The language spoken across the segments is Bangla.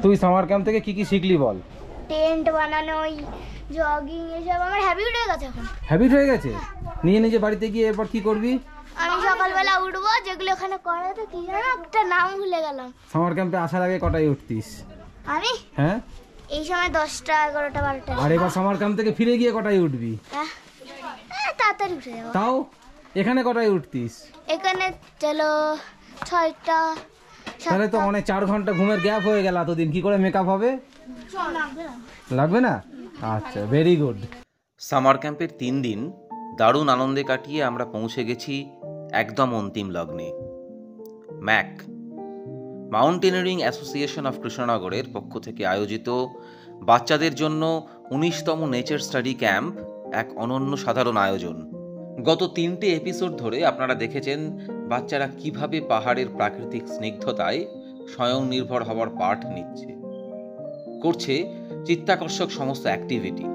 তুই সামার ক্যাম্প থেকে কি কি শিখলি বল? টেন্ট বানানো, জগিং, এসব আমার হ্যাবিট হয়ে গেছে এখন। হ্যাবিট হয়ে গেছে? নিয়ে নিজে বাড়িতে গিয়ে এরপর কি করবি? আমি সকালবেলা উঠবো, যেগুলো ওখানে করা তো কি জানো একটা নাম ভুলে গেলাম। সামার ক্যাম্পে আসার আগে কটায় উঠতিস? আমি হ্যাঁ এই সময় 10টা 11টা 12টা। আর এবার সামার ক্যাম্প থেকে ফিরে গিয়ে কটায় উঠবি? তাড়াতাড়ি উঠে যাবো। তাও এখানে কটায় উঠতিস? এখানে চলো 6টা। তাহলে তো অনেক 4 ঘন্টা ঘুমের গ্যাপ হয়ে গেল। এতদিন কি করে মেকআপ হবে? লাগবে না? আচ্ছা, ভেরি গুড। সামার ক্যাম্পের 3 দিন দারুণ আনন্দে কাটিয়ে আমরা পৌঁছে গেছি একদম অন্তিম লগ্নে। ম্যাক মাউন্টেনিয়ারিং অ্যাসোসিয়েশন অফ কৃষ্ণনগরের পক্ষ থেকে আয়োজিত বাচ্চাদের জন্য 19তম নেচার স্টাডি ক্যাম্প এক অনন্য সাধারণ আয়োজন। গত 3টে এপিসোড ধরে আপনারা দেখেছেন বাচ্চারা কিভাবে পাহাড়ের প্রাকৃতিক স্নিগ্ধতায় স্বয়ংনির্ভর হওয়ার পাঠ নিচ্ছে, করছে চিত্তাকর্ষক সমস্ত অ্যাক্টিভিটি।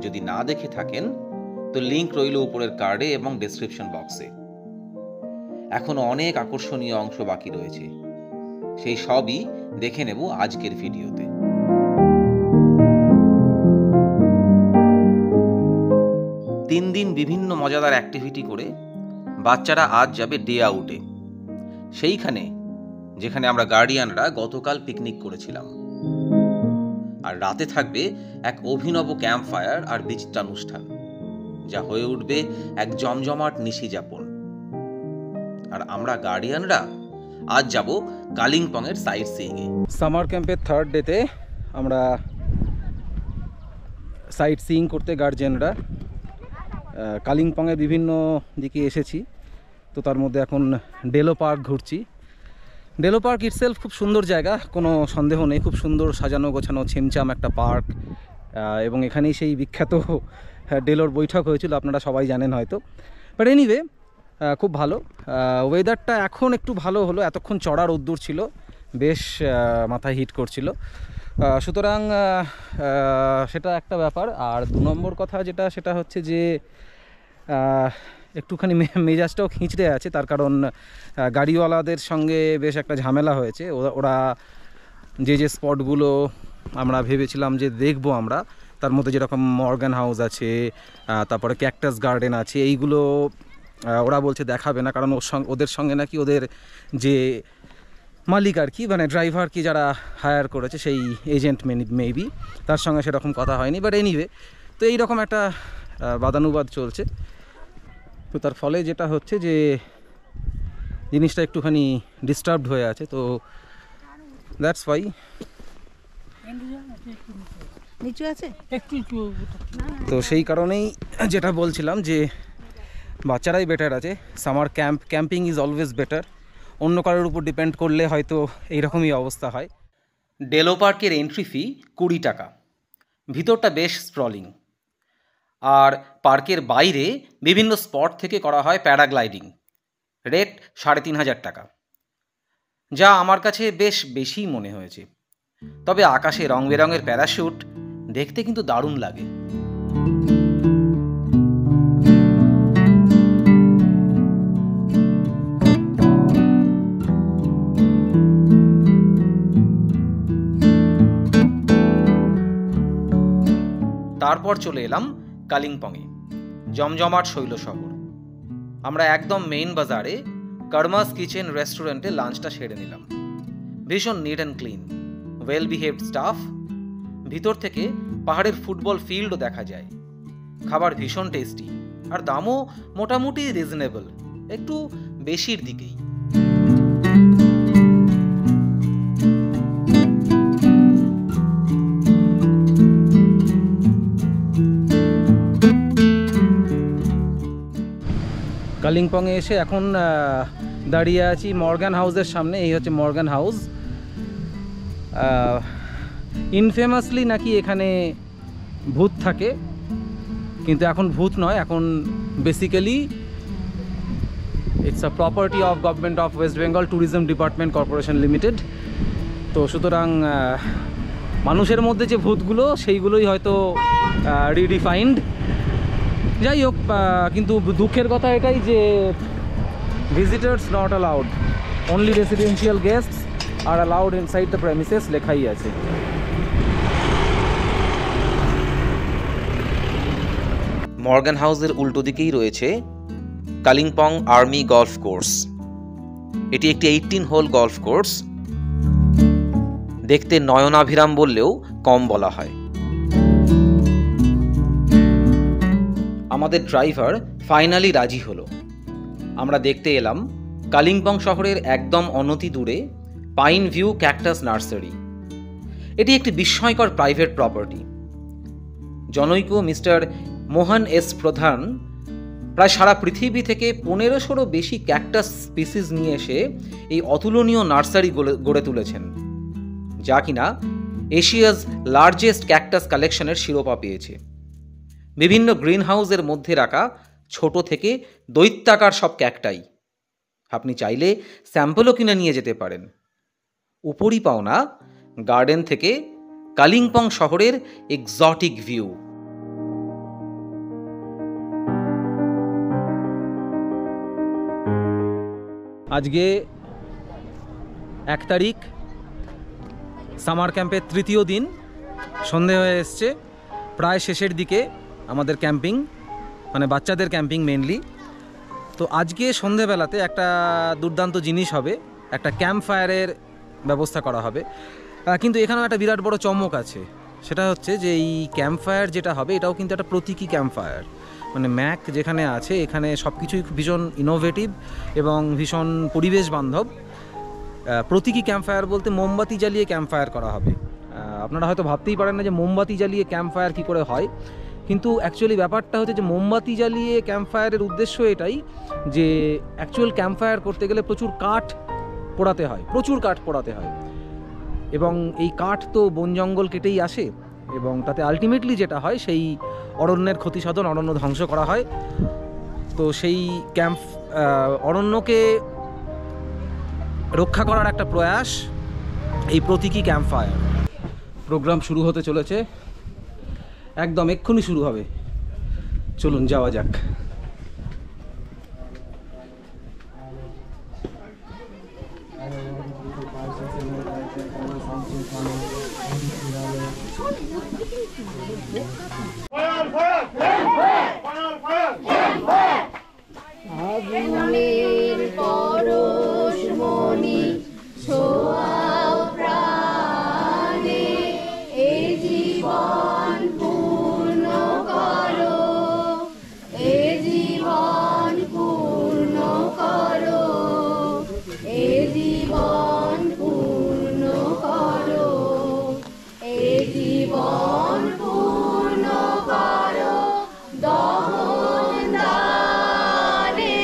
যদি না দেখে থাকেন তো লিংক রইল উপরের কার্ডে এবং ডেসক্রিপশন বক্সে। এখনো অনেক আকর্ষণীয় অংশ বাকি রয়েছে, সেই সবই দেখে নেব আজকের ভিডিওতে। তিন দিন বিভিন্ন মজাদার অ্যাক্টিভিটি করে বাচ্চারা আজ যাবে ডে আউটে, সেইখানে যেখানে আমরা গার্ডিয়ানরা গতকাল পিকনিক করেছিলাম। আর রাতে থাকবে এক অভিনব ক্যাম্প ফায়ার আর বিচিত্রানুষ্ঠান, যা হয়ে উঠবে এক জমজমাট নিশি যাপন। আর আমরা গার্ডিয়ানরা আজ যাব কালিম্পং এর সাইট সিইং এ। সামার ক্যাম্পের 3rd ডেতে আমরা সাইট সিইং করতে গার্জিয়ানরা কালিম্পংয়ের বিভিন্ন দিকে এসেছি। তো তার মধ্যে এখন ডেলো পার্ক ঘুরছি। ডেলো পার্ক ইটসেলফ খুব সুন্দর জায়গা, কোনো সন্দেহ নেই। খুব সুন্দর সাজানো গোছানো ছিমছাম একটা পার্ক, এবং এখানেই সেই বিখ্যাত ডেলোর বৈঠক হয়েছিল, আপনারা সবাই জানেন হয়তো। বাট এনিওয়ে খুব ভালো। ওয়েদারটা এখন একটু ভালো হলো, এতক্ষণ চড়া রোদ্দুর ছিল, বেশ মাথায় হিট করছিল। সুতরাং সেটা একটা ব্যাপার। আর 2 নম্বর কথা যেটা, সেটা হচ্ছে যে একটুখানি মেজাজটাও খিঁচড়ে আছে, তার কারণ গাড়িওয়ালাদের সঙ্গে বেশ একটা ঝামেলা হয়েছে। ওরা যে স্পটগুলো আমরা ভেবেছিলাম যে দেখব আমরা, তার মধ্যে যেরকম মর্গান হাউস আছে, তারপরে ক্যাকটাস গার্ডেন আছে, এইগুলো ওরা বলছে দেখাবে না, কারণ ওদের সঙ্গে নাকি ওদের যে মালিক আর কি, মানে ড্রাইভার কি যারা হায়ার করেছে সেই এজেন্ট মেবি, তার সঙ্গে সেরকম কথা হয়নি। বাট এনিওয়ে, তো এইরকম একটা বাদানুবাদ চলছে। তো তার ফলে যেটা হচ্ছে যে জিনিসটা একটুখানি ডিস্টার্বড হয়ে আছে। তো দ্যাটস ওয়াই। নিচু আছে একটু। তো সেই কারণেই যেটা বলছিলাম যে বাচ্চারাই বেটার আছে। Summer camping is always better. অন্য কারোর উপর ডিপেন্ড করলে হয়তো এইরকমই অবস্থা হয়। ডেলো পার্কের এন্ট্রি ফি 20 টাকা। ভিতরটা বেশ স্প্রলিং। আর পার্কের বাইরে বিভিন্ন স্পট থেকে করা হয় প্যারাগ্লাইডিং। রেট 3500 টাকা, যা আমার কাছে বেশ বেশি মনে হয়েছে। তবে আকাশে রং বেরঙের প্যারাশুট দেখতে কিন্তু দারুণ লাগে। তারপর চলে এলাম কালিম্পংয়ে, জমজমাট শৈল শহর। আমরা একদম মেইন বাজারে কর্মাস কিচেন রেস্টুরেন্টে লাঞ্চটা সেরে নিলাম। ভীষণ neat and clean, well behaved staff. ভিতর থেকে পাহাড়ের ফুটবল ফিল্ডও দেখা যায়। খাবার ভীষণ টেস্টি, আর দামও মোটামুটি রিজনেবল, একটু বেশির দিকেই। কালিম্পংয়ে এসে এখন দাঁড়িয়ে আছি মর্গান হাউসের সামনে। এই হচ্ছে মর্গান হাউস। ইনফেমাসলি নাকি এখানে ভূত থাকে, কিন্তু এখন ভূত নয়, এখন basically it's a property of government of West Bengal tourism department corporation limited. তো সুতরাং মানুষের মধ্যে যে ভূতগুলো সেইগুলোই হয়তো রিডিফাইন্ড। যাই হোক, কিন্তু দুঃখের কথা এটাই যে visitors not allowed, only residential guests R allowed inside the premises লেখাই আছে। মর্গান হাউসের উল্টো দিকেই রয়েছে কালিম্পং আর্মি গলফ কোর্স। এটি একটি 18 হোল গলফ কোর্স। দেখতে নয়নাভিরাম বললেও কম বলা হয়। আমাদের ড্রাইভার ফাইনালি রাজি হলো। আমরা দেখতে এলাম কালিম্পং শহরের একদম অনতি দূরে পাইন ভিউ ক্যাকটাস নার্সারি। এটি একটি বিস্ময়কর প্রাইভেট প্রপার্টি। জনৈক মিস্টার মোহন এস প্রধান প্রায় সারা পৃথিবী থেকে 1500 বেশি ক্যাকটাস স্পিসিস নিয়ে এসে এই অতুলনীয় নার্সারি গড়ে তুলেছেন, যা কিনা এশিয়াজ লার্জেস্ট ক্যাকটাস কালেকশনের শিরোপা পেয়েছে। বিভিন্ন গ্রিন হাউসের মধ্যে রাখা ছোট থেকে দৈত্যাকার সব ক্যাকটাই। আপনি চাইলে স্যাম্পলও কিনে নিয়ে যেতে পারেন। উপরই পাওনা গার্ডেন থেকে কালিম্পং শহরের এক্সোটিক ভিউ। আজকে 1 তারিখ, সামার ক্যাম্পের 3য় দিন। সন্ধে হয়ে এসছে, প্রায় শেষের দিকে আমাদের ক্যাম্পিং, মানে বাচ্চাদের ক্যাম্পিং মেনলি। তো আজকে সন্ধেবেলাতে একটা দুর্দান্ত জিনিস হবে, একটা ক্যাম্প ফায়ারের ব্যবস্থা করা হবে। কিন্তু এখানেও একটা বিরাট বড় চমক আছে। সেটা হচ্ছে যে এই ক্যাম্প ফায়ার যেটা হবে এটাও কিন্তু একটা প্রতীকী ক্যাম্প ফায়ার। মানে ম্যাক যেখানে আছে এখানে সব কিছুই ভীষণ ইনোভেটিভ এবং ভীষণ পরিবেশ বান্ধব। প্রতীকী ক্যাম্প ফায়ার বলতে মোমবাতি জ্বালিয়ে ক্যাম্প ফায়ার করা হবে। আপনারা হয়তো ভাবতেই পারেন না যে মোমবাতি জ্বালিয়ে ক্যাম্প ফায়ার কী করে হয়, কিন্তু অ্যাকচুয়ালি ব্যাপারটা হচ্ছে যে মোমবাতি জ্বালিয়ে ক্যাম্প ফায়ারের উদ্দেশ্য এটাই যে অ্যাকচুয়াল ক্যাম্প ফায়ার করতে গেলে প্রচুর কাঠ পোড়াতে হয়, এবং এই কাঠ তো বন জঙ্গল কেটেই আসে, এবং তাতে আলটিমেটলি যেটা হয় সেই অরণ্যের ক্ষতিসাধন, অরণ্য ধ্বংস করা হয়। তো সেই অরণ্যকে রক্ষা করার একটা প্রয়াস এই প্রতীকী ক্যাম্প ফায়ার। প্রোগ্রাম শুরু হতে চলেছে, একদম এক্ষুনি শুরু হবে। চলুন যাওয়া যাক। আগুনের পরশমণি ছোঁয়াও প্রাণে, এ জীবন পূর্ণ করো, এ জীবন পূর্ণ করো, এ জীবন পূর্ণ করো, এ জীবন পূর্ণ করো দহন দানে।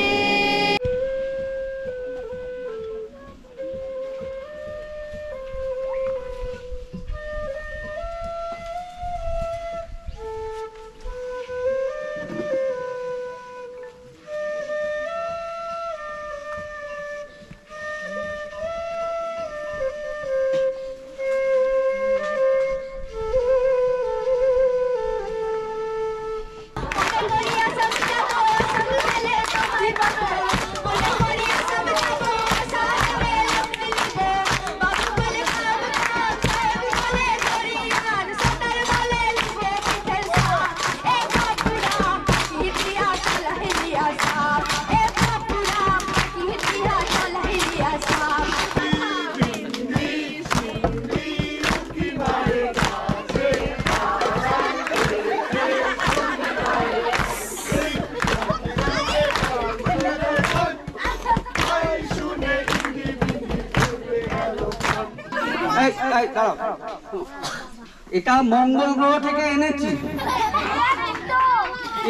এটা মঙ্গল গ্রহ থেকে এনেছি।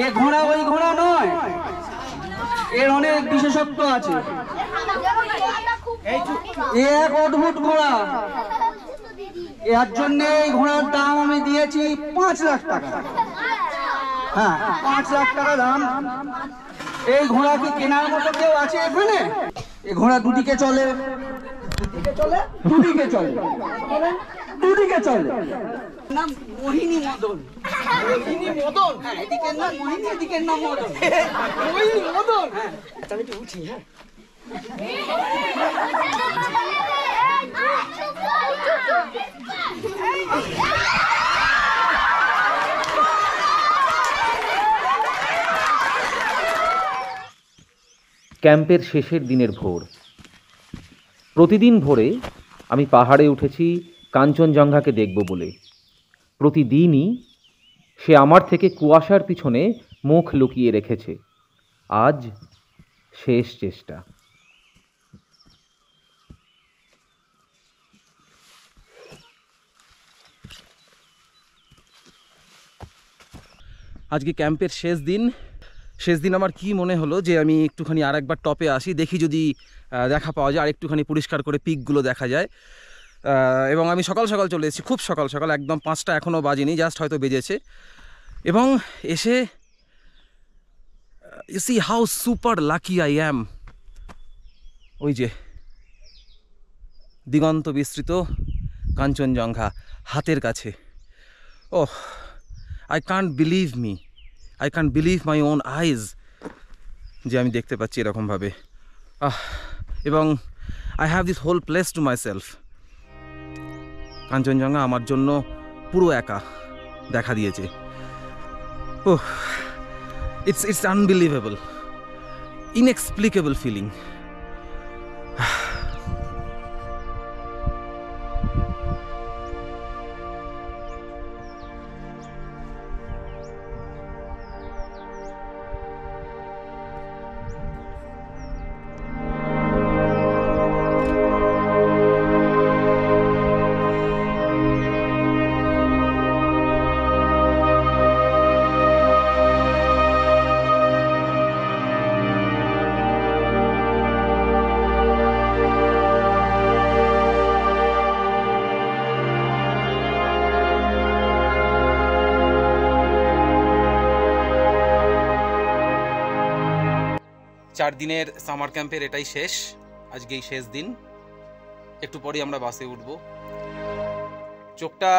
এ ঘোড়া ওই ঘোড়া নয়, এর অনেক বিশেষত্ব আছে। এ এক অদ্ভুত ঘোড়া। এর জন্য এই ঘোড়ার দাম আমি দিয়েছি 5 লাখ টাকা। হ্যাঁ, 5 লাখ টাকা দাম। এই ঘোড়া কি কেনার মতো কেউ আছে এখানে? এই ঘোড়া দুদিকে চলে, দুদিকে চলে, দুদিকে চলে। নাম মোহিনী মদন। মোহিনী মদন? হ্যাঁ, এদিকের নাম মোহিনী, এদিকের নাম মদন। মোহিনী মদন। আচ্ছা, আমি একটু উঠি। হ্যাঁ, ক্যাম্পের শেষের দিনের ভোর। প্রতিদিন ভোরে আমি পাহাড়ে উঠেছি কাঞ্চনজঙ্ঘাকে দেখব বলে। প্রতিদিনই সে আমার থেকে কুয়াশার পিছনে মুখ লুকিয়ে রেখেছে। আজ শেষ চেষ্টা। আজকে ক্যাম্পের শেষ দিন আমার কি মনে হলো যে আমি একটুখানি আর একবার টপে আসি, দেখি যদি দেখা পাওয়া যায়, আর একটুখানি পরিষ্কার করে পিকগুলো দেখা যায়। এবং আমি সকাল সকাল চলে এসেছি, খুব সকাল সকাল, একদম 5টা এখনও বাজেনি, জাস্ট হয়তো বেজেছে। এবং এসে you see how super lucky I am. ওই যে দিগন্ত বিস্তৃত কাঞ্চনজঙ্ঘা হাতের কাছে। ওহ, I can't believe my own eyes যে আমি দেখতে পাচ্ছি এরকমভাবে। এবং I have this whole place to myself. Kanchenjunga আমার জন্য পুরো একা দেখা দিয়েছে। ওহ, it's unbelievable, inexplicable feeling. চার দিনের সামার ক্যাম্পের এটাই শেষ, আজকেই শেষ দিন। একটু পরেই আমরা বাসে উঠব। চোখটা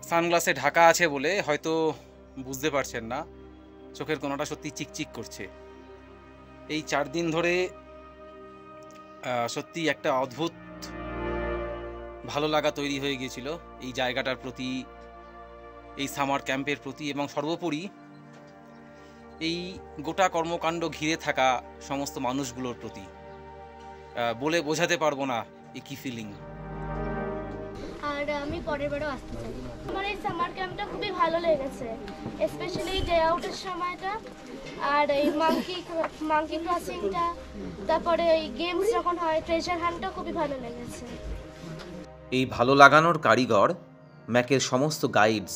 সানগ্লাসে ঢাকা আছে বলে হয়তো বুঝতে পারছেন না, চোখের কোনোটা সত্যি চিকচিক করছে। এই 4 দিন ধরে সত্যি একটা অদ্ভুত ভালো লাগা তৈরি হয়ে গিয়েছিল এই জায়গাটার প্রতি, এই সামার ক্যাম্পের প্রতি, এবং সর্বোপরি এই গোটা কর্মকাণ্ড ঘিরে থাকা সমস্ত মানুষগুলোর প্রতি। বলে বোঝাতে পারবো না এই কি ফিলিং। আর আমি পরের বারও আসতে চাই। আমার এই সামার ক্যাম্পটা খুবই ভালো লেগেছে, স্পেশালি ডে আউটের সময়টা, আর এই মাঙ্কি ক্রসিংটা, তারপরে এই গেমস যখন হয়, ট্রেজার হান্টটা খুবই ভালো লেগেছে। এই ভালো লাগানোর কারিগর ম্যাকের সমস্ত গাইডস,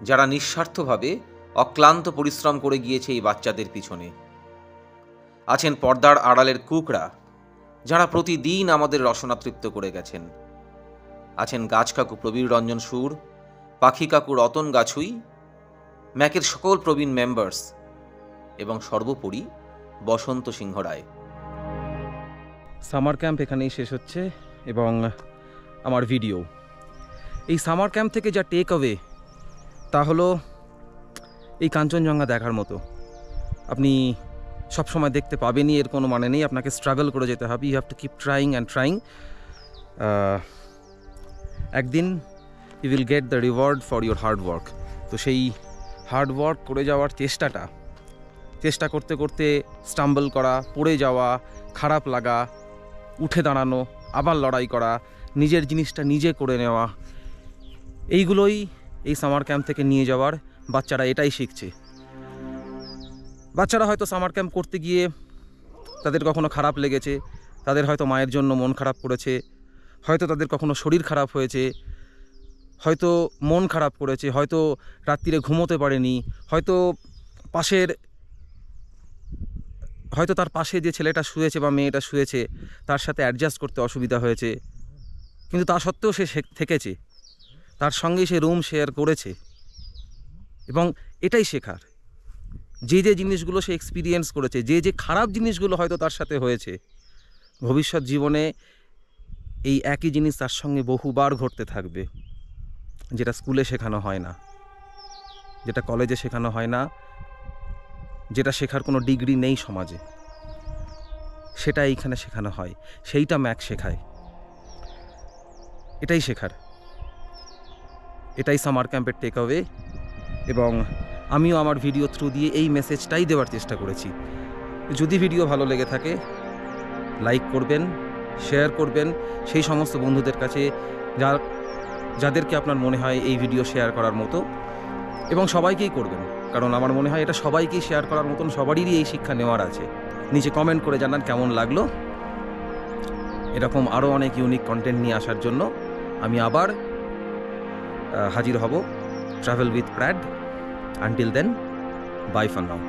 যারা নিঃস্বার্থভাবে অক্লান্ত পরিশ্রম করে গিয়েছে এই বাচ্চাদের পিছনে। আছেন পর্দার আড়ালের কুকরা, যারা প্রতিদিন আমাদের রসনা তৃপ্ত করে গেছেন। আছেন গাছ কাকু প্রবীর রঞ্জন সুর, পাখি কাকু রতন গাছুই, ম্যাকের সকল প্রবীণ মেম্বার্স, এবং সর্বোপরি বসন্ত সিংহ রায়। সামার ক্যাম্প এখানেই শেষ হচ্ছে, এবং আমার ভিডিও এই সামার ক্যাম্প থেকে যা টেক অ্যাওয়ে তা হলো এই কাঞ্চনজঙ্ঘা দেখার মতো। আপনি সবসময় দেখতে পাবেনই এর কোনো মানে নেই, আপনাকে স্ট্রাগল করে যেতে হবে। You have to keep trying and trying. একদিন you will get the reward for your hard work. তো সেই হার্ড ওয়ার্ক করে যাওয়ার চেষ্টা করতে করতে স্টাম্বল করা, পড়ে যাওয়া, খারাপ লাগা, উঠে দাঁড়ানো, আবার লড়াই করা, নিজের জিনিসটা নিজে করে নেওয়া, এইগুলোই এই সামার ক্যাম্প থেকে নিয়ে যাওয়ার। বাচ্চারা এটাই শিখছে। বাচ্চারা হয়তো সামার ক্যাম্প করতে গিয়ে তাদের কখনো খারাপ লেগেছে, তাদের হয়তো মায়ের জন্য মন খারাপ করেছে, হয়তো তাদের কখনো শরীর খারাপ হয়েছে, হয়তো মন খারাপ করেছে, হয়তো রাত্রিরে ঘুমোতে পারেনি, হয়তো তার পাশে যে ছেলেটা শুয়েছে বা মেয়েটা শুয়েছে তার সাথে অ্যাডজাস্ট করতে অসুবিধা হয়েছে, কিন্তু তা সত্ত্বেও সে থেকেছে, তার সঙ্গেই সে রুম শেয়ার করেছে। এবং এটাই শেখার, যে জিনিসগুলো সে এক্সপিরিয়েন্স করেছে, যে খারাপ জিনিসগুলো হয়তো তার সাথে হয়েছে, ভবিষ্যৎ জীবনে এই একই জিনিস তার সঙ্গে বহুবার ঘটতে থাকবে। যেটা স্কুলে শেখানো হয় না, যেটা কলেজে শেখানো হয় না, যেটা শেখার কোনো ডিগ্রি নেই সমাজে, সেটা এইখানে শেখানো হয়। সেইটা ম্যাক শেখায়। এটাই শেখার, এটাই সামার ক্যাম্পের টেক অ্যাওয়ে। এবং আমিও আমার ভিডিও থ্রু দিয়ে এই মেসেজটাই দেওয়ার চেষ্টা করেছি। যদি ভিডিও ভালো লেগে থাকে লাইক করবেন, শেয়ার করবেন সেই সমস্ত বন্ধুদের কাছে যাদেরকে আপনার মনে হয় এই ভিডিও শেয়ার করার মতো, এবং সবাইকেই করবেন, কারণ আমার মনে হয় এটা সবাইকেই শেয়ার করার মতন, সবারই এই শিক্ষা নেওয়ার আছে। নিচে কমেন্ট করে জানান কেমন লাগলো। এরকম আরও অনেক ইউনিক কন্টেন্ট নিয়ে আসার জন্য আমি আবার হাজির হব travel with Prad. Until then, bye for now.